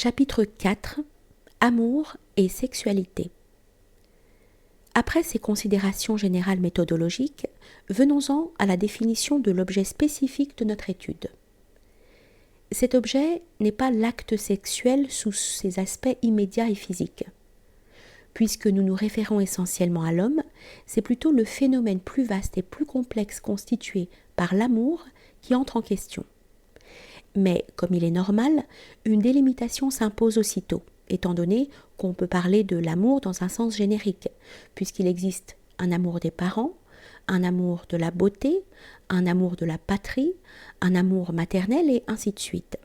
Chapitre 4. Amour et sexualité. Après ces considérations générales méthodologiques, venons-en à la définition de l'objet spécifique de notre étude. Cet objet n'est pas l'acte sexuel sous ses aspects immédiats et physiques. Puisque nous nous référons essentiellement à l'homme, c'est plutôt le phénomène plus vaste et plus complexe constitué par l'amour qui entre en question. Mais, comme il est normal, une délimitation s'impose aussitôt, étant donné qu'on peut parler de l'amour dans un sens générique, puisqu'il existe un amour des parents, un amour de la beauté, un amour de la patrie, un amour maternel et ainsi de suite.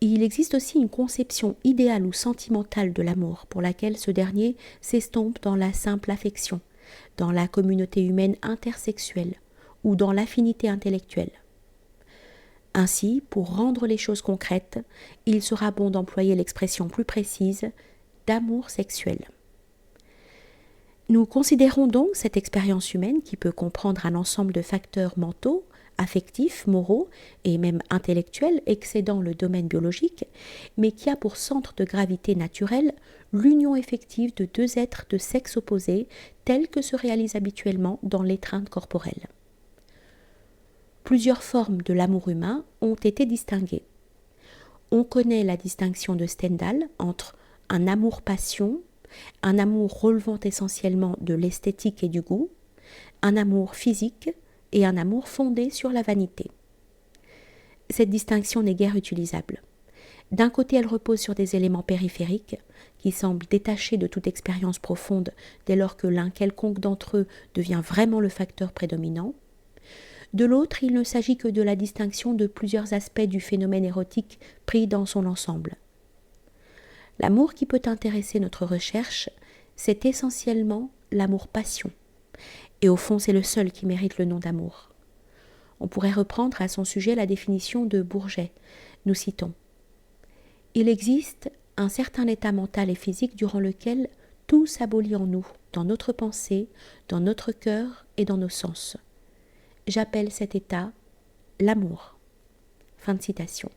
Il existe aussi une conception idéale ou sentimentale de l'amour, pour laquelle ce dernier s'estompe dans la simple affection, dans la communauté humaine intersexuelle ou dans l'affinité intellectuelle. Ainsi, pour rendre les choses concrètes, il sera bon d'employer l'expression plus précise d'amour sexuel. Nous considérons donc cette expérience humaine qui peut comprendre un ensemble de facteurs mentaux, affectifs, moraux et même intellectuels excédant le domaine biologique, mais qui a pour centre de gravité naturelle l'union effective de deux êtres de sexe opposé tels que se réalise habituellement dans l'étreinte corporelle. Plusieurs formes de l'amour humain ont été distinguées. On connaît la distinction de Stendhal entre un amour-passion, un amour relevant essentiellement de l'esthétique et du goût, un amour physique et un amour fondé sur la vanité. Cette distinction n'est guère utilisable. D'un côté, elle repose sur des éléments périphériques qui semblent détachés de toute expérience profonde dès lors que l'un quelconque d'entre eux devient vraiment le facteur prédominant. De l'autre, il ne s'agit que de la distinction de plusieurs aspects du phénomène érotique pris dans son ensemble. L'amour qui peut intéresser notre recherche, c'est essentiellement l'amour-passion. Et au fond, c'est le seul qui mérite le nom d'amour. On pourrait reprendre à son sujet la définition de Bourget. Nous citons : « Il existe un certain état mental et physique durant lequel tout s'abolit en nous, dans notre pensée, dans notre cœur et dans nos sens. J'appelle cet état l'amour. » Fin de citation.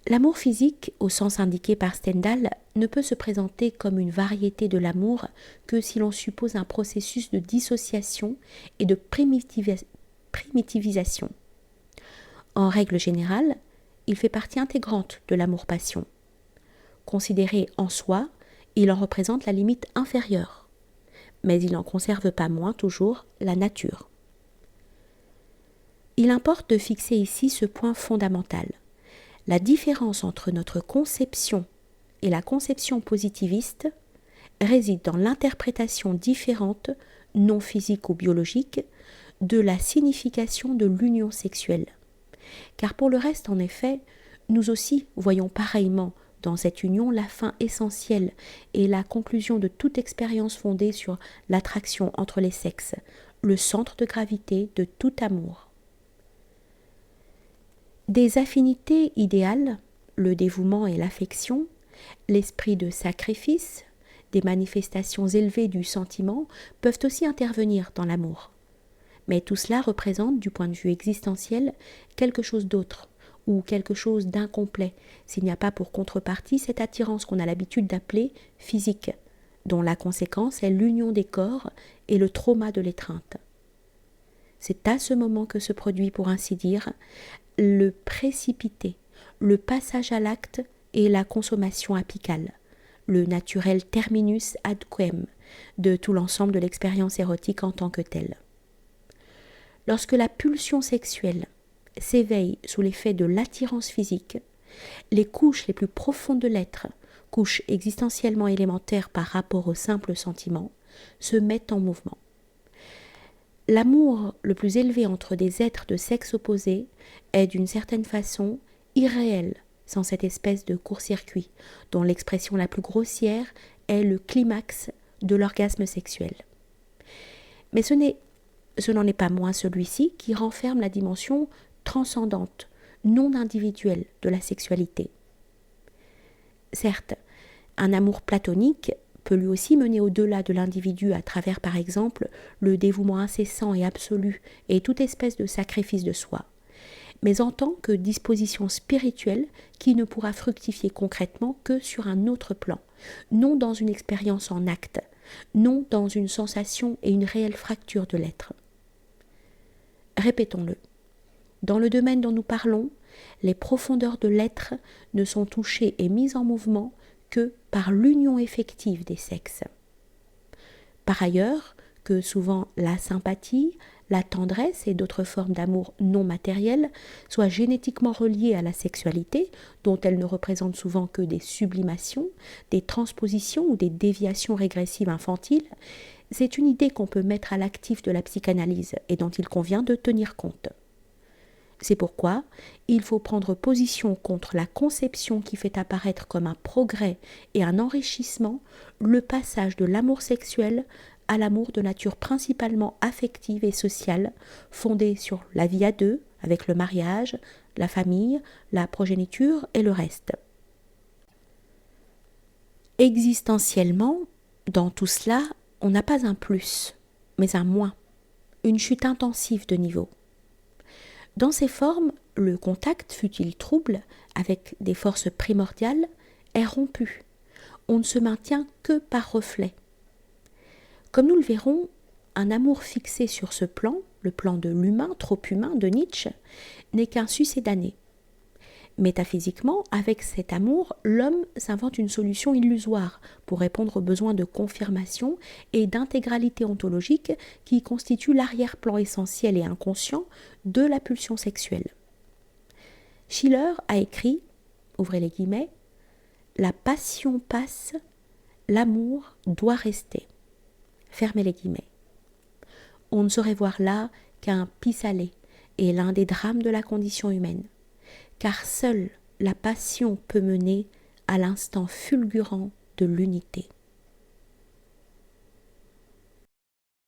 L'amour physique, au sens indiqué par Stendhal, ne peut se présenter comme une variété de l'amour que si l'on suppose un processus de dissociation et de primitivisation. En règle générale, il fait partie intégrante de l'amour-passion. Considéré en soi, il en représente la limite inférieure, mais il n'en conserve pas moins toujours la nature. Il importe de fixer ici ce point fondamental. La différence entre notre conception et la conception positiviste réside dans l'interprétation différente, non physique ou biologique, de la signification de l'union sexuelle. Car pour le reste, en effet, nous aussi voyons pareillement dans cette union la fin essentielle et la conclusion de toute expérience fondée sur l'attraction entre les sexes, le centre de gravité de tout amour. Des affinités idéales, le dévouement et l'affection, l'esprit de sacrifice, des manifestations élevées du sentiment peuvent aussi intervenir dans l'amour. Mais tout cela représente, du point de vue existentiel, quelque chose d'autre, ou quelque chose d'incomplet, s'il n'y a pas pour contrepartie cette attirance qu'on a l'habitude d'appeler physique, dont la conséquence est l'union des corps et le trauma de l'étreinte. C'est à ce moment que se produit, pour ainsi dire, le précipité, le passage à l'acte et la consommation apicale, le naturel terminus ad quem de tout l'ensemble de l'expérience érotique en tant que telle. Lorsque la pulsion sexuelle s'éveille sous l'effet de l'attirance physique, les couches les plus profondes de l'être, couches existentiellement élémentaires par rapport au simple sentiment, se mettent en mouvement. L'amour le plus élevé entre des êtres de sexe opposé est d'une certaine façon irréel sans cette espèce de court-circuit dont l'expression la plus grossière est le climax de l'orgasme sexuel. Mais ce n'en est pas moins celui-ci qui renferme la dimension transcendante, non individuelle de la sexualité. Certes, un amour platonique peut lui aussi mener au-delà de l'individu à travers, par exemple, le dévouement incessant et absolu et toute espèce de sacrifice de soi. mais en tant que disposition spirituelle qui ne pourra fructifier concrètement que sur un autre plan, non dans une expérience en acte, non dans une sensation et une réelle fracture de l'être. Répétons-le. Dans le domaine dont nous parlons, les profondeurs de l'être ne sont touchées et mises en mouvement que par l'union effective des sexes. Par ailleurs, que souvent la sympathie, la tendresse et d'autres formes d'amour non matériel soient génétiquement reliées à la sexualité, dont elles ne représentent souvent que des sublimations, des transpositions ou des déviations régressives infantiles, c'est une idée qu'on peut mettre à l'actif de la psychanalyse et dont il convient de tenir compte. C'est pourquoi il faut prendre position contre la conception qui fait apparaître comme un progrès et un enrichissement le passage de l'amour sexuel à l'amour de nature principalement affective et sociale, fondé sur la vie à deux, avec le mariage, la famille, la progéniture et le reste. Existentiellement, dans tout cela, on n'a pas un plus, mais un moins, une chute intensive de niveau. Dans ces formes, le contact, fût-il trouble, avec des forces primordiales, est rompu. On ne se maintient que par reflet. Comme nous le verrons, un amour fixé sur ce plan, le plan de l'humain, trop humain de Nietzsche, n'est qu'un succédané. Métaphysiquement, avec cet amour, l'homme s'invente une solution illusoire pour répondre aux besoins de confirmation et d'intégralité ontologique qui constituent l'arrière-plan essentiel et inconscient de la pulsion sexuelle. Schiller a écrit, ouvrez les guillemets, « La passion passe, l'amour doit rester ». Fermez les guillemets. On ne saurait voir là qu'un pis-aller et l'un des drames de la condition humaine, car seule la passion peut mener à l'instant fulgurant de l'unité.